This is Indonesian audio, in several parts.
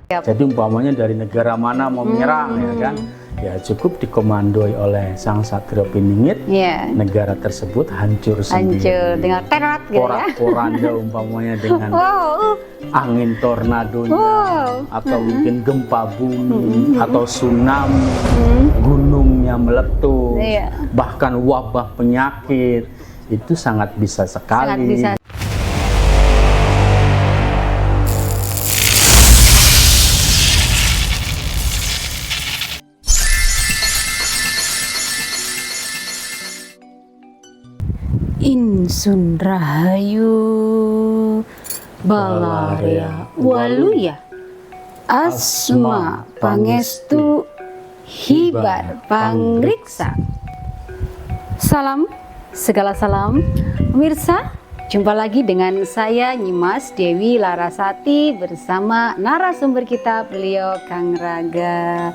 Jadi umpamanya dari negara mana mau menyerang ya kan, ya cukup dikomandoi oleh sang Satrio Piningit, negara tersebut hancur sendiri. Hancur, tinggal terat gitu ya. Porak-poranda umpamanya dengan angin tornadonya, atau mungkin gempa bumi, atau tsunami, gunungnya meletus, bahkan wabah penyakit, itu sangat bisa sekali. Sangat bisa. Insun Rahayu Balaria Waluya Asma Pangestu Hibar Pangriksa. Salam, segala salam pemirsa. Jumpa lagi dengan saya Nyimas Dewi Larasati bersama narasumber kita, beliau Kang Raga.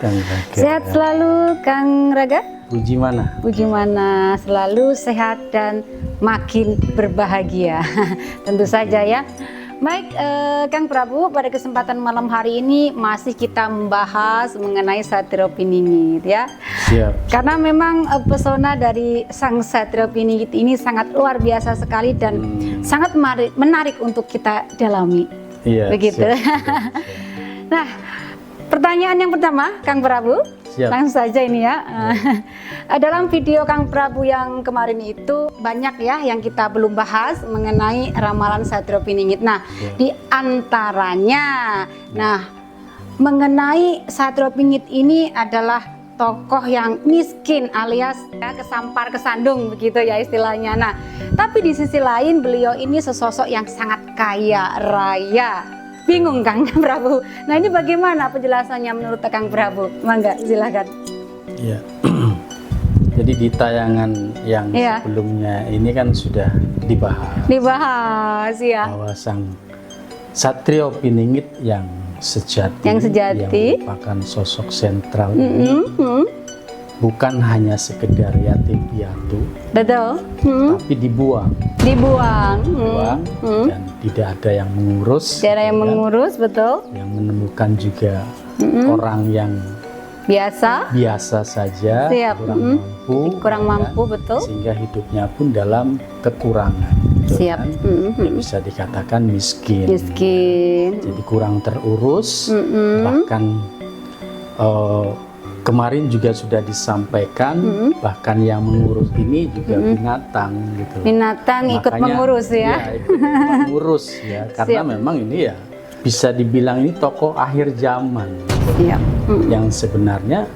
Sehat selalu Kang Raga? Puji mana? Puji mana, selalu sehat dan makin berbahagia. Tentu saja ya. Baik, Kang Prabu, pada kesempatan malam hari ini masih kita membahas mengenai Satrio Piningit ya. Siap. Karena memang pesona dari sang Satrio Piningit ini sangat luar biasa sekali dan sangat menarik untuk kita dalami. Iya. Begitu. Siap. Nah, pertanyaan yang pertama, Kang Prabu. Siap. Langsung saja ini ya. Dalam video Kang Prabu yang kemarin itu banyak ya yang kita belum bahas mengenai ramalan Satrio Piningit. Nah, di antaranya, mengenai Satrio Piningit ini adalah tokoh yang miskin alias ya, kesampar kesandung begitu ya istilahnya. Nah, tapi di sisi lain beliau ini sesosok yang sangat kaya raya. Bingung Kang Prabu. Nah, ini bagaimana penjelasannya menurut Kang Prabu? Mangga, silakan. Iya. Jadi di tayangan yang sebelumnya ini kan sudah dibahas ya. Bahwa sang Satrio Piningit yang sejati, yang merupakan sosok sentral ini bukan hanya sekedar yatim piatu, betul, tapi dibuang, dan tidak ada yang mengurus, betul, yang menemukan juga orang yang biasa saja, kurang mampu, betul, sehingga hidupnya pun dalam kekurangan. Siap. Bisa dikatakan miskin. Jadi kurang terurus, bahkan kemarin juga sudah disampaikan, bahkan yang mengurus ini juga binatang gitu. Binatang ikut mengurus ya. Ikut mengurus ya, karena memang ini ya bisa dibilang ini tokoh akhir zaman. Yang sebenarnya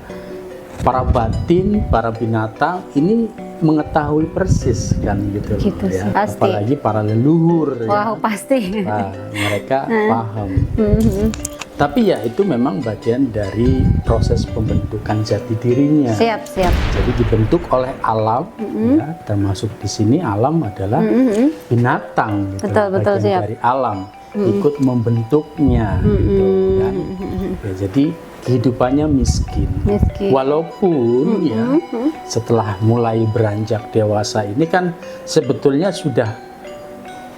para batin, para binatang ini mengetahui persis kan gitu ya. Pasti. Apalagi para leluhur ya. Pasti. Nah, mereka paham. Tapi ya itu memang bagian dari proses pembentukan jati dirinya. Siap. Jadi dibentuk oleh alam, ya, termasuk di sini alam adalah binatang, gitu, betul, bagian dari alam, ikut membentuknya, gitu, kan. Ya, jadi kehidupannya miskin. Walaupun ya setelah mulai beranjak dewasa ini kan sebetulnya sudah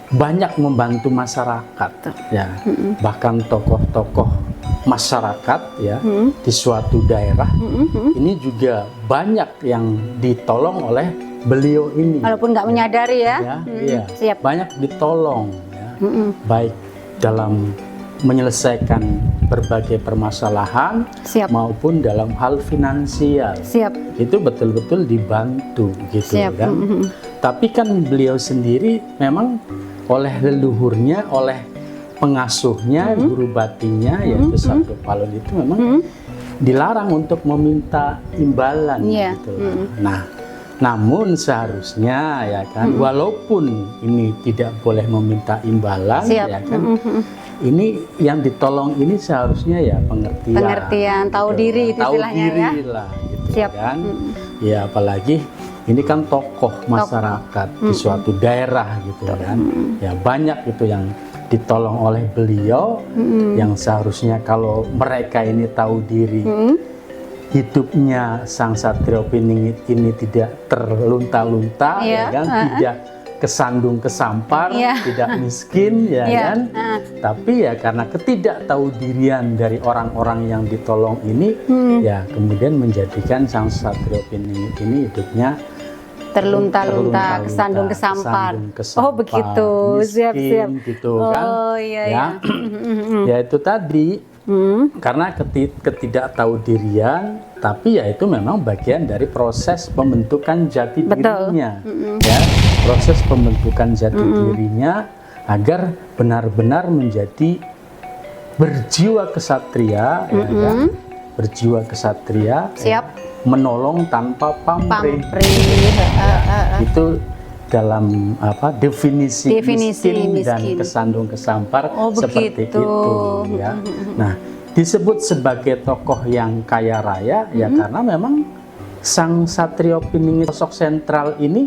banyak membantu masyarakat ya, bahkan tokoh-tokoh masyarakat ya di suatu daerah ini juga banyak yang ditolong oleh beliau ini, walaupun nggak menyadari ya. Banyak ditolong ya, baik dalam menyelesaikan berbagai permasalahan maupun dalam hal finansial. Itu betul-betul dibantu gitu kan. Tapi kan beliau sendiri memang oleh leluhurnya, oleh pengasuhnya, guru batinnya yaitu Satrio Palon itu memang dilarang untuk meminta imbalan gitu. Nah, namun seharusnya ya kan, walaupun ini tidak boleh meminta imbalan ya kan, ini yang ditolong ini seharusnya ya pengertian, tahu diri itu istilahnya ya. Lah, gitu kan. Ya apalagi ini kan tokoh masyarakat di suatu daerah gitu kan. Ya banyak itu yang ditolong oleh beliau yang seharusnya kalau mereka ini tahu diri, hidupnya sang Satrio Piningit ini tidak terlunta-lunta ya kan, tidak kesandung kesampar, tidak miskin, ya kan? Tapi ya karena ketidaktahu-dirian dari orang-orang yang ditolong ini, ya kemudian menjadikan sang Satrio Piningit ini hidupnya terlunta-lunta, kesandung kesampar. Oh begitu, siap-siap. Gitu kan? Oh iya. Ya itu tadi. Karena ketidaktahu-dirian, tapi ya itu memang bagian dari proses pembentukan jati dirinya, ya, proses pembentukan jati dirinya agar benar-benar menjadi berjiwa kesatria, ya, berjiwa kesatria, siap, menolong tanpa pamrih. Itu dalam definisi miskin dan kesandung kesampar seperti itu, ya. Nah, disebut sebagai tokoh yang kaya raya ya karena memang sang Satrio Piningit, sosok sentral ini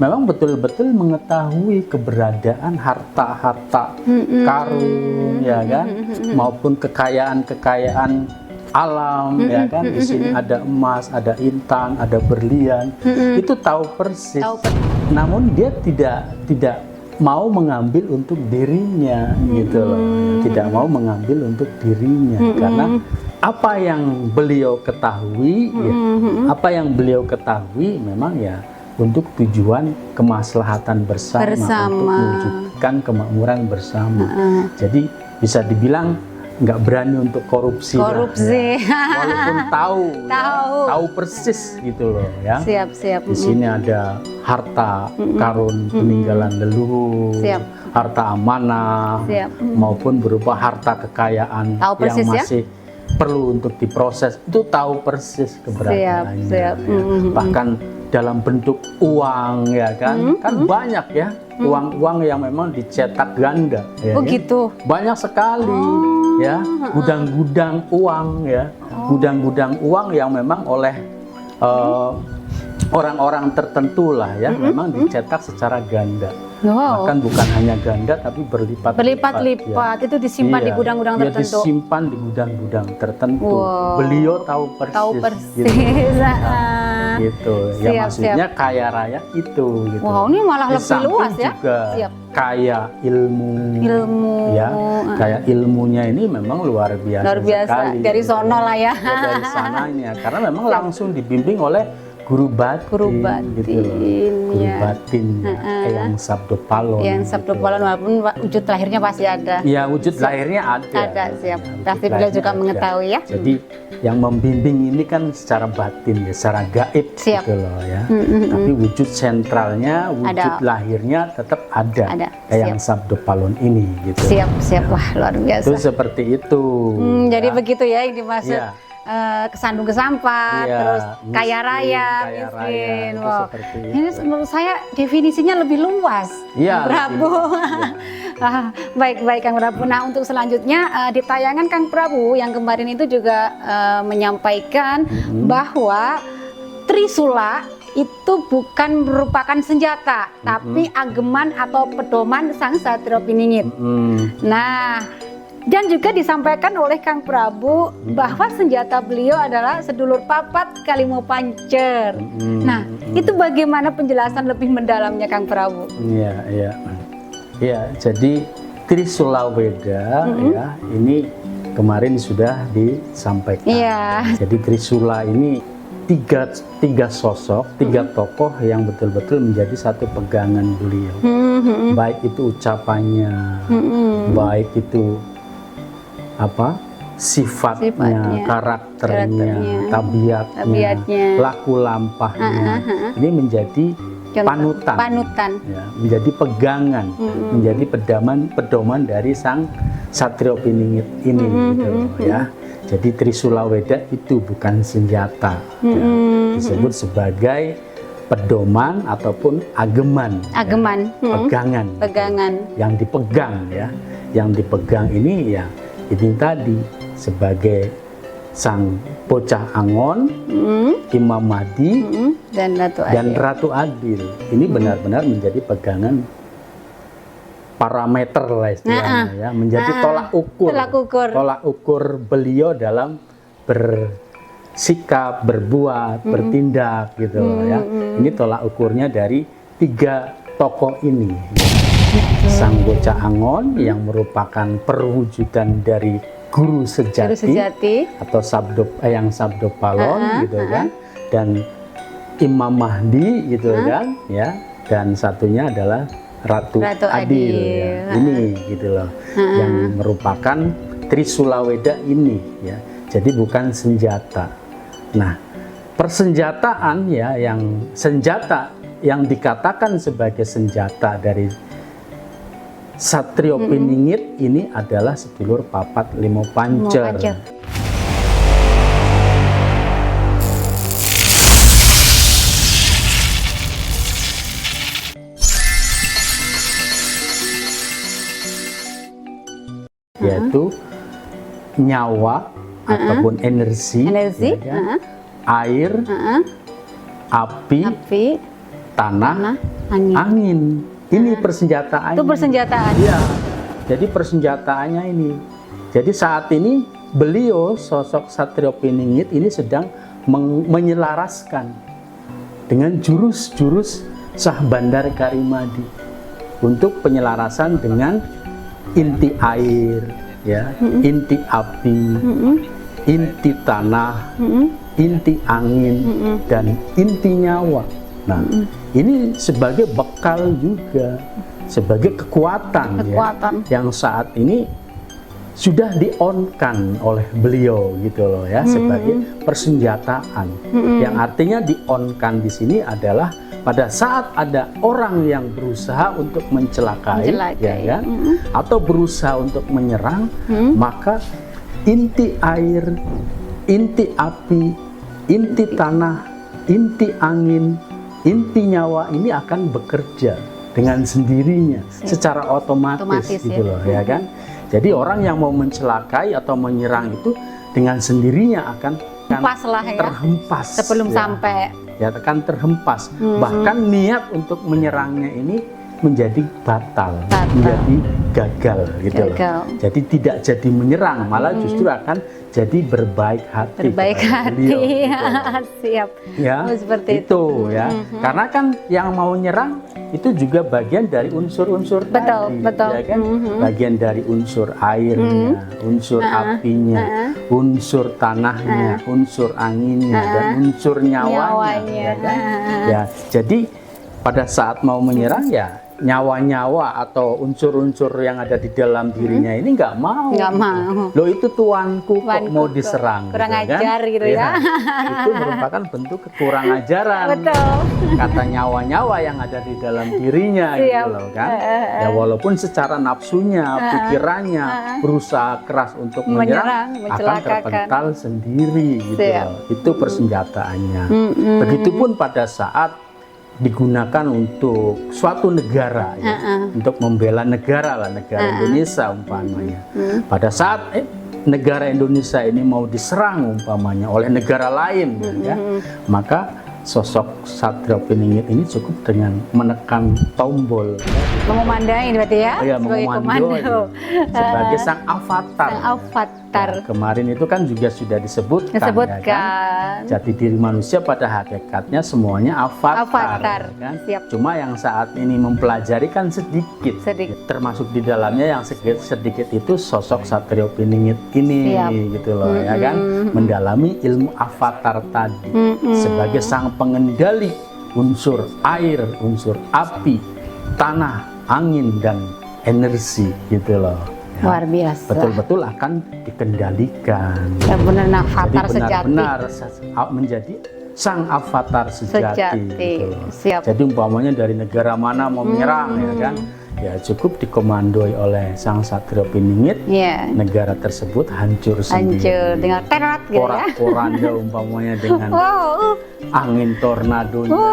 memang betul-betul mengetahui keberadaan harta-harta karun, ya kan, maupun kekayaan-kekayaan alam, ya kan. Di sini ada emas, ada intan, ada berlian, itu tahu persis. Namun dia tidak mau mengambil untuk dirinya, gitu loh. Tidak mau mengambil untuk dirinya karena apa yang beliau ketahui, apa yang beliau ketahui memang ya untuk tujuan kemaslahatan bersama. Untuk mewujudkan kemakmuran bersama. Jadi bisa dibilang nggak berani untuk korupsi. Ya. Walaupun tahu persis gitu loh, ya. Siap. Di sini ada harta karun peninggalan leluhur, harta amanah, maupun berupa harta kekayaan yang masih perlu untuk diproses. Itu tahu persis keberadaannya. Ya. Bahkan dalam bentuk uang, ya kan, kan banyak ya uang-uang yang memang dicetak ganda. Ya, gitu. Banyak sekali. Ya, gudang-gudang uang, ya, gudang-gudang uang yang memang oleh orang-orang tertentu lah, ya, memang dicetak secara ganda. Bahkan bukan hanya ganda tapi berlipat-lipat. Ya. Itu disimpan di gudang-gudang tertentu. Disimpan di gudang-gudang tertentu. Beliau tahu persis. Gitu. Gitu. Ya maksudnya kaya raya itu. Gitu. Wow, ini malah lebih luas ya. Juga kaya ilmu. Ya, kaya ilmunya ini memang luar biasa. Sekali. Dari sono lah ya. Dari sananya, karena memang langsung dibimbing oleh guru batin, guru batin yang Sabdo Palon. Walaupun wujud lahirnya pasti ada. Ya, wujud lahirnya ada. Siap. Pasti beliau juga mengetahui ya. Jadi yang membimbing ini kan secara batin ya, secara gaib gitu loh ya. Tapi wujud sentralnya, wujud lahirnya tetap ada. Yang Sabdo Palon ini gitu. Siap. Wah, luar biasa. Itu seperti itu. Jadi begitu ya yang dimaksud. Kesandung kesampar, terus kaya raya, miskin. Wow. Ini menurut saya definisinya lebih luas, Prabu. Baik Kang Prabu. Nah, untuk selanjutnya di tayangan Kang Prabu yang kemarin itu juga menyampaikan bahwa Trisula itu bukan merupakan senjata, tapi ageman atau pedoman sang Satrio Piningit. Nah, dan juga disampaikan oleh Kang Prabu bahwa senjata beliau adalah sedulur papat Kalimo Pancer. Nah, itu bagaimana penjelasan lebih mendalamnya Kang Prabu? Iya, jadi Trisula Weda ya, ini kemarin sudah disampaikan. Jadi Trisula ini tiga sosok, tiga tokoh yang betul-betul menjadi satu pegangan beliau. Baik itu ucapannya, baik itu sifatnya, karakternya, tabiatnya, laku lampahnya, ini menjadi panutan. Ya, menjadi pegangan, menjadi pedoman dari sang Satrio Piningit ini, gitu loh, ya. Jadi Trisula Weda itu bukan senjata, ya, disebut sebagai pedoman ataupun ageman. Pegangan yang dipegang, ya, yang dipegang ini ya. Ini tadi sebagai sang bocah Angon, Imam Mahdi, dan Ratu Adil. Ini benar-benar menjadi pegangan parameter lah istilahnya, ya, menjadi tolak ukur beliau dalam bersikap, berbuat, bertindak gitu ya. Ini tolak ukurnya dari tiga tokoh ini, sang bocah Angon yang merupakan perwujudan dari guru sejati atau yang sabdo palon gitu kan, dan Imam Mahdi gitu kan ya, dan satunya adalah Ratu Adil ya. Ini gitu loh, yang merupakan Trisulaweda ini ya. Jadi bukan senjata. Nah, persenjataan ya, yang senjata yang dikatakan sebagai senjata dari Satrio Piningit ini adalah sedulur papat limo pancer. Yaitu nyawa ataupun energi ya, air, api, tanah, angin. Ini persenjataannya. Itu persenjataan. Iya. Jadi persenjataannya ini. Jadi saat ini beliau sosok Satrio Piningit ini sedang menyelaraskan dengan jurus-jurus Sah Bandar Karimadi untuk penyelarasan dengan inti air, ya, inti api, inti tanah, inti angin, dan inti nyawa. Nah, ini sebagai bekal juga, sebagai kekuatan. Ya, yang saat ini sudah di-on-kan oleh beliau gitu loh ya, sebagai persenjataan. Yang artinya di-on-kan di sini adalah pada saat ada orang yang berusaha untuk mencelakai. Ya kan? Atau berusaha untuk menyerang, maka inti air, inti api, inti tanah, inti angin, inti nyawa ini akan bekerja dengan sendirinya, secara otomatis gitu loh ya kan. Jadi orang yang mau mencelakai atau menyerang itu dengan sendirinya akan terhempas sebelum sampai ya, akan terhempas. Bahkan niat untuk menyerangnya ini menjadi batal. Menjadi gagal gitu loh. Jadi tidak jadi menyerang, malah justru akan jadi berbaik hati. Beliau, siap. Ya, seperti itu ya. Karena kan yang mau nyerang itu juga bagian dari unsur-unsur tadi, ya kan? Bagian dari unsur airnya, unsur apinya, unsur tanahnya, unsur anginnya, dan unsur nyawanya. Ya, kan? Ya, jadi pada saat mau menyerang ya nyawa-nyawa atau unsur-unsur yang ada di dalam dirinya ini nggak mau. Loh, itu tuanku kok mau diserang. Kurang gitu, ajar kan? gitu ya. Itu merupakan bentuk kekurang ajaran. Betul. Kata nyawa-nyawa yang ada di dalam dirinya gitu loh kan. Ya walaupun secara nafsunya, pikirannya berusaha keras untuk menyerang, akan terpental sendiri gitu loh. Itu persenjataannya. Begitupun pada saat digunakan untuk suatu negara ya, untuk membela negara lah, negara Indonesia umpamanya. Pada saat negara Indonesia ini mau diserang umpamanya oleh negara lain ya, maka sosok Satrio Piningit ini cukup dengan menekan tombol, mengumandai berarti ya, sebagai komando, sebagai sang avatar. Ya, kemarin itu kan juga sudah disebutkan. Ya kan? Jati diri manusia pada hakikatnya semuanya avatar. Ya kan? Cuma yang saat ini mempelajari kan sedikit. Termasuk di dalamnya yang sedikit itu sosok Satrio Piningit ini gitu loh ya kan, mendalami ilmu avatar tadi sebagai sang pengendali unsur air, unsur api, tanah, angin, dan energi gitu loh. Ya, luar biasa. Betul-betul akan dikendalikan. Benar-benar avatar sejati. Benar menjadi sang avatar sejati. Gitu. Jadi umpamanya dari negara mana mau menyerang ya kan, ya cukup dikomandoi oleh sang Satrio Piningit, negara tersebut hancur sendiri. Dengan terat gitu ya. Porak-poranda umpamanya dengan angin tornadonya,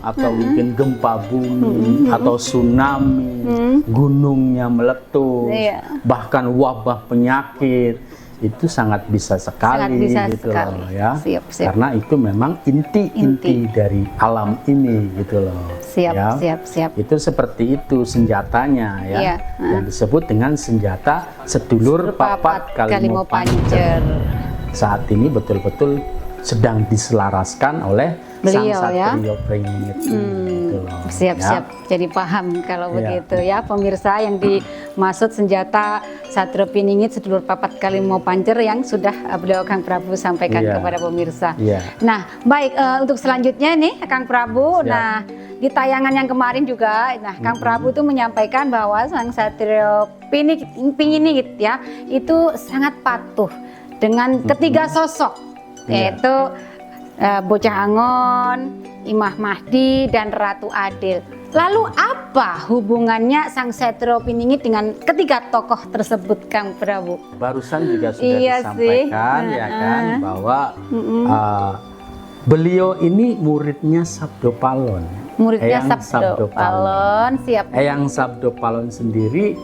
atau mungkin gempa bumi, atau tsunami, gunungnya meletus, bahkan wabah penyakit. Itu sangat bisa sekali gitu loh ya. Karena itu memang inti-inti dari alam ini gitu loh. Siap. Itu seperti itu senjatanya ya. Yang disebut dengan senjata sedulur papat kalimo pancer. Saat ini betul-betul sedang diselaraskan oleh Sang Satrio Piningit. Gitu loh, siap. Jadi paham kalau begitu ya pemirsa, yang dimaksud senjata Satrio Piningit sedulur papat kali mau pancer yang sudah beliau Kang Prabu sampaikan kepada pemirsa. Nah, baik, untuk selanjutnya nih Kang Prabu. Nah, di tayangan yang kemarin juga, Kang Prabu tuh menyampaikan bahwa Sang Satrio Piningit ya itu sangat patuh dengan ketiga sosok, yaitu Bocah Angon, Imah Mahdi, dan Ratu Adil. Lalu apa hubungannya Sang Satrio Piningit dengan ketiga tokoh tersebut, Kang Prabu? Barusan juga sudah disampaikan ya kan bahwa beliau ini muridnya Sabdopalon. Muridnya Sabdopalon, siap. Eyang Sabdopalon sendiri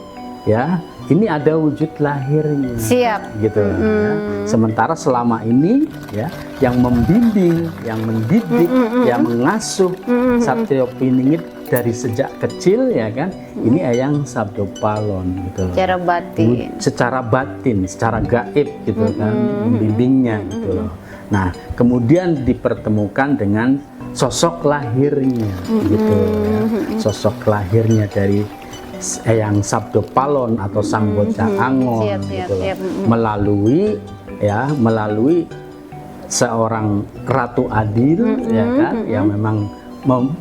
ya, ini ada wujud lahirnya, siap, gitu. Ya. Sementara selama ini ya, yang membimbing, yang mendidik, yang mengasuh Satrio Piningit dari sejak kecil ya kan, ini Eyang Sabdopalon gitu. Secara batin. Secara batin, secara gaib gitu kan, membimbingnya gitu loh. Nah, kemudian dipertemukan dengan sosok lahirnya gitu ya. Sosok lahirnya dari Eyang Sabdopalon atau Sang Bocah Angon gitu loh. Melalui seorang Ratu Adil ya kan, yang memang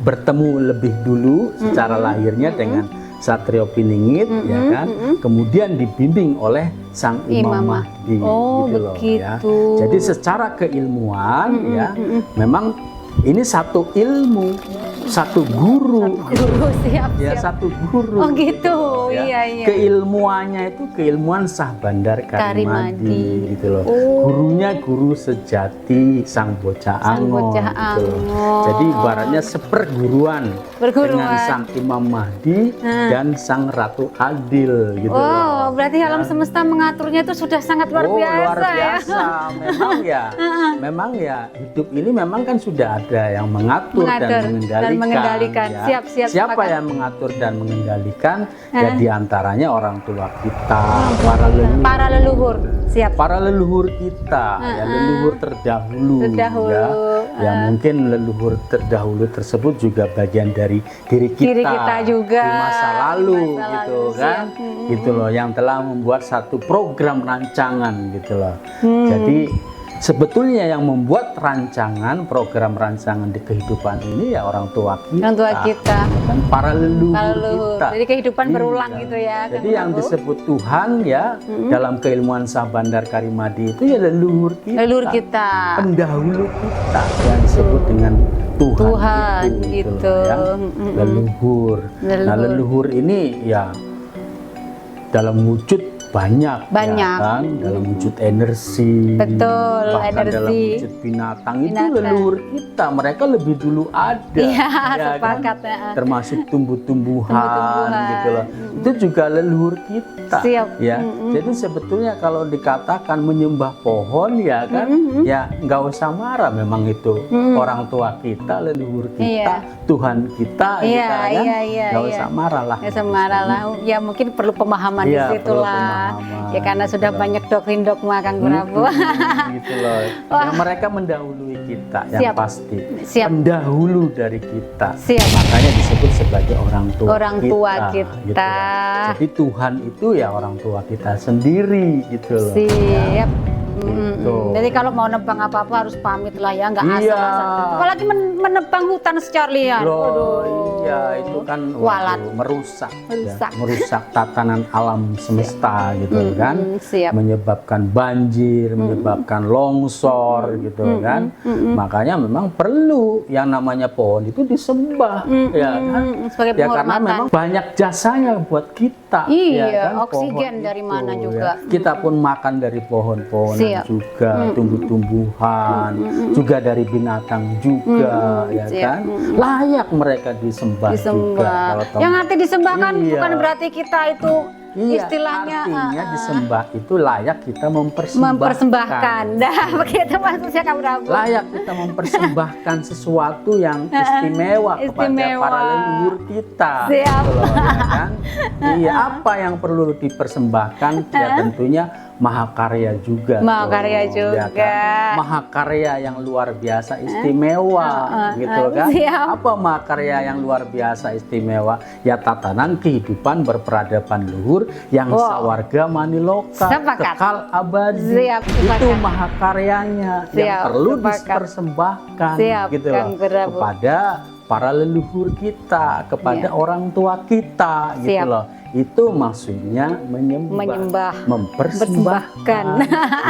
bertemu lebih dulu secara lahirnya dengan Satrio Piningit ya kan, kemudian dibimbing oleh Sang Imam Mahdi gitu loh ya. Jadi secara keilmuan ya memang ini satu ilmu, satu guru, satu guru. Oh gitu, ya. iya. Keilmuannya itu keilmuan Sah Bandar Karimadi gitu loh. Gurunya guru sejati Sang Bocah Angon gitu loh. Jadi ibaratnya seperguruan dengan Sang Imam Mahdi dan Sang Ratu Adil gitu loh. Berarti alam semesta mengaturnya itu sudah sangat luar biasa. Luar biasa. Memang ya hidup ini memang kan sudah ada yang mengatur dan mengendalikan. Ya. Siapa yang mengatur dan mengendalikan? Ya diantaranya orang tua kita, para leluhur. Siap. Para leluhur kita, ya leluhur terdahulu. Ya mungkin leluhur terdahulu tersebut juga bagian dari diri kita juga di masa lalu gitu kan, gitu loh, yang telah membuat satu program rancangan gitu loh. Jadi sebetulnya yang membuat program rancangan di kehidupan ini ya orang tua kita, kan para leluhur kita. Jadi kehidupan berulang gitu ya. Jadi yang disebut Tuhan ya dalam keilmuan Sah Bandar Karimadi itu ya leluhur kita, pendahulu kita yang disebut dengan Tuhan gitu. Ya. Leluhur. Nah leluhur ini ya dalam wujud banyak. Ya kan, dalam wujud energi, bahkan dalam wujud binatang itu leluhur kita, mereka lebih dulu ada, ya kan? Termasuk tumbuh-tumbuhan gitu loh, itu juga leluhur kita. Ya. Jadi sebetulnya kalau dikatakan menyembah pohon ya kan, ya nggak usah marah, memang itu orang tua kita, leluhur kita, Tuhan kita, nggak usah marah lah. Ya mungkin perlu pemahaman di situ lah. Ya karena sudah banyak doktrin dogma Kang Prabu. Gitu loh. Ya, mereka mendahului kita yang pasti. Pendahulu dari kita. Makanya disebut sebagai orang tua kita. Gitu loh. Jadi Tuhan itu ya orang tua kita sendiri gitu loh. Siap. Jadi kalau mau nebang apa-apa harus pamit lah ya, nggak asal-asal. Apalagi menebang hutan secara liar. Iya, itu kan merusak tatanan alam semesta gitu kan. Menyebabkan banjir, menyebabkan longsor gitu kan. Makanya memang perlu yang namanya pohon itu disembah ya kan. Ya karena memang banyak jasanya buat kita. Iya, ya kan? Oksigen dari mana juga. Ya. Kita pun makan dari pohon-pohon juga, tumbuh-tumbuhan, juga dari binatang juga, ya kan. Layak mereka disembah juga. Yang arti disembah kan bukan berarti kita itu Iya, istilahnya artinya disembah itu layak kita mempersembahkan. Nah, begitu maksudnya Kang Prabu. Layak kita mempersembahkan sesuatu yang istimewa kepada para leluhur kita. Siap. Gitu loh, ya kan? Iya, apa yang perlu dipersembahkan? Ya tentunya mahakarya juga. Mahakarya juga. Ya kan? Mahakarya yang luar biasa istimewa, gitu kan? Siap. Apa mahakarya yang luar biasa istimewa? Ya tatanan kehidupan berperadaban luhur yang sawarga maniloka, kekal abadi. Siap, itu mahakaryanya yang perlu dipersembahkan, gitu loh, kepada para leluhur kita, kepada orang tua kita, gitu loh. Itu maksudnya menyembah, mempersembahkan,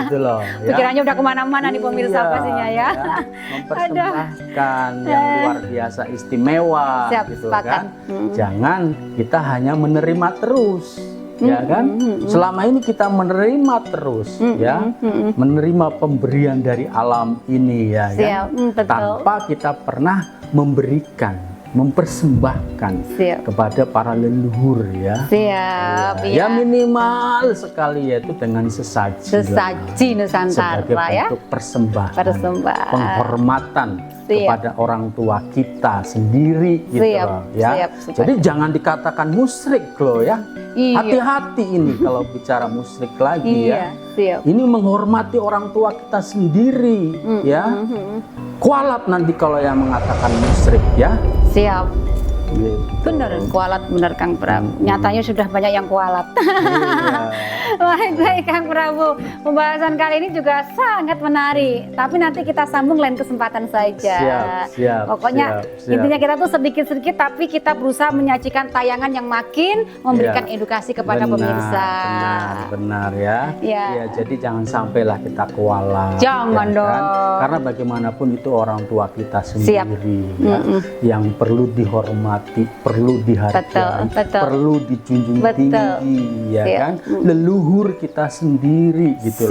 gitu loh. Ya. Pikirannya udah kemana-mana nih pemirsa pastinya ya. Mempersembahkan yang luar biasa istimewa, gitu kan. Jangan kita hanya menerima terus, ya kan. Selama ini kita menerima terus, ya, menerima pemberian dari alam ini, ya kan. Tanpa kita pernah memberikan, mempersembahkan kepada para leluhur, ya. Siap, ya minimal sekali yaitu dengan sesaji Nusantara sebagai ya. bentuk persembahan, penghormatan kepada orang tua kita sendiri, gitu loh, ya. Jadi jangan dikatakan musyrik loh, ya. Hati-hati ini kalau bicara musyrik lagi, ya. Ini menghormati orang tua kita sendiri, ya. Kualat nanti kalau yang mengatakan musyrik, ya. Siap. Gitu. Bener, kualat bener Kang Prabu. Nyatanya sudah banyak yang kualat. Baik Kang Prabu. Pembahasan kali ini juga sangat menarik. Tapi nanti kita sambung lain kesempatan saja. Siap. Pokoknya intinya kita tuh sedikit-sedikit tapi kita berusaha menyajikan tayangan yang makin memberikan edukasi kepada pemirsa. Benar ya. Ya, jadi jangan sampailah kita kualat. Jangan dong. Kan? Karena bagaimanapun itu orang tua kita sendiri, ya, yang perlu dihormati, perlu dihargai, perlu dijunjung tinggi, ya kan? Leluhur kita sendiri, gitu.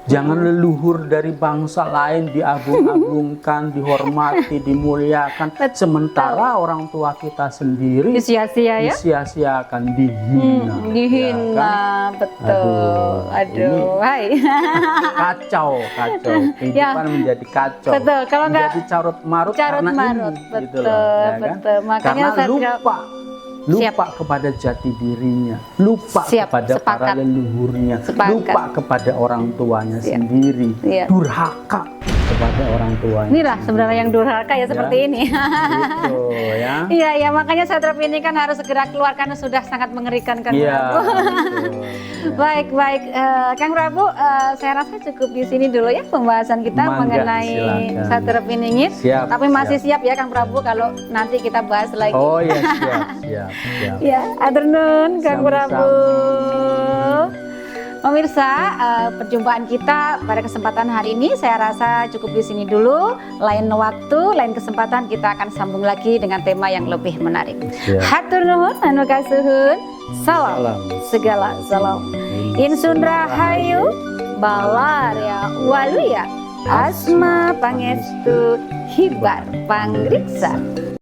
Jangan leluhur dari bangsa lain diagung-agungkan, dihormati, dimuliakan, sementara orang tua kita sendiri disia-sia, ya? Disia-siakan, dihina. Dihina, ya kan? Betul. Aduh, hai. Kacau. Kehidupan menjadi kacau. Betul. Kalau nggak menjadi carut-marut karena ini, betul, gitu loh, ya kan? betul. Makanya karena lupa kepada jati dirinya, lupa kepada para leluhurnya, lupa kepada orang tuanya sendiri, durhaka kepada orang tuanya. Inilah sebenarnya yang durhaka ya, seperti ini. Gitu, ya. Iya, makanya satrap ini kan harus segera keluar karena sudah sangat mengerikan kan. Baik, Kang Prabu, saya rasa cukup di sini dulu ya pembahasan kita mengenai satrap ini. Tapi masih siap ya Kang Prabu kalau nanti kita bahas lagi. Oh iya, siap. Ya, atur nuhun Kang Prabu. Pemirsa, perjumpaan kita pada kesempatan hari ini saya rasa cukup di sini dulu. Lain waktu, lain kesempatan kita akan sambung lagi dengan tema yang lebih menarik. Hatur nuhun anu kasuhun. Salam segala salam. Insun rahayu balarya waluya asma pangestu hibar pangriksa.